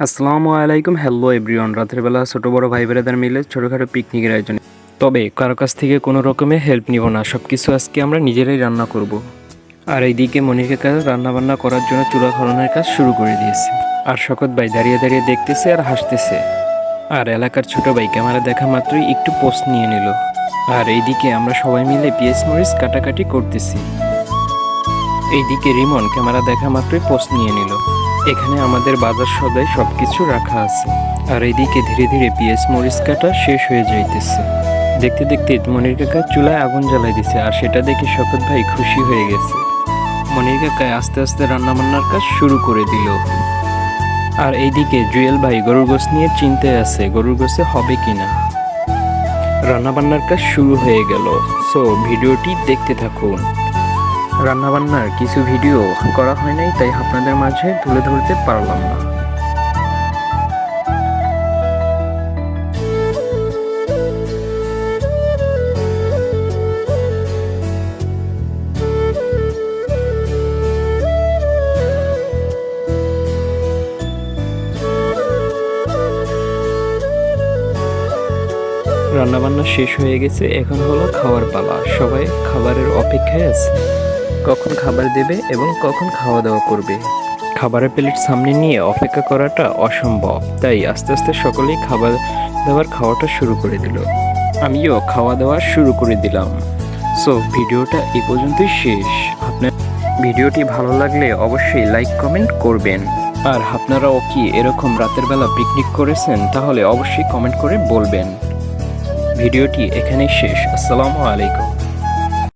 আসসালামু আলাইকুম, hello everyone. রাতের বেলা ছোটো বড় ভাই বোনেদের মিলে ছোটোখাটো পিকনিকের আয়োজন। তবে কারো কাছ থেকে কোনো রকমের হেল্প নিব না, সব কিছু আজকে আমরা নিজেরাই রান্না করব। আর এইদিকে মনির কাকা রান্নাবান্না করার জন্য চুলা খননের কাজ শুরু করে দিয়েছে। আর শকত ভাই দাঁড়িয়ে দাঁড়িয়ে দেখতেছে আর হাসতেছে। আর এলাকার ছোট ভাই ক্যামেরা দেখা মাত্রই একটু পোস্ট নিয়ে নিল। আর এইদিকে আমরা সবাই মিলে পেঁয়াজ মরিচ কাটাকাটি করতেছি। এইদিকে রিমন ক্যামেরা দেখা মাত্রই পোস্ট নিয়ে নিল। এখানে আমাদের বাজার সদাই সব কিছু রাখা আছে। আর এইদিকে ধীরে ধীরে পেঁয়াজ মরিচ কাটা শেষ হয়ে যাইতেছে। দেখতে দেখতে মনির কাকা চুলায় আগুন জ্বালাই দিছে, আর সেটা দেখে শকত ভাই খুশি হয়ে গেছে। মনির কাকায় আস্তে আস্তে রান্নাবান্নার কাজ শুরু করে দিল। আর এইদিকে জুয়েল ভাই গরুর গোশ নিয়ে চিন্তায় আছে গরুর গোশে হবে কিনা। রান্নাবান্নার কাজ শুরু হয়ে গেল। সো ভিডিওটি দেখতে থাকুন। রান্নাবান্নার কিছু ভিডিও করা হয় নাই, তাই আপনাদের মাঝে তুলে ধরতে পারলাম না। রান্নাবান্না শেষ হয়ে গেছে, এখন হলো খাওয়ার পালা। সবাই খাবারের অপেক্ষায় আছে, কখন খাবার দেবে এবং কখন খাওয়া দাওয়া করবে। খাবারের প্লেট সামনে নিয়ে অপেক্ষা করাটা অসম্ভব, তাই আস্তে আস্তে সকলেই খাবার দাবার খাওয়াটা শুরু করে দিল। আমিও খাওয়া দাওয়া শুরু করে দিলাম। সো ভিডিওটা এই পর্যন্তই শেষ। আপনার ভিডিওটি ভালো লাগলে অবশ্যই লাইক কমেন্ট করবেন। আর আপনারাও কি এরকম রাতের বেলা পিকনিক করেছেন, তাহলে অবশ্যই কমেন্ট করে বলবেন। ভিডিওটি এখানেই শেষ। আসসালামু আলাইকুম।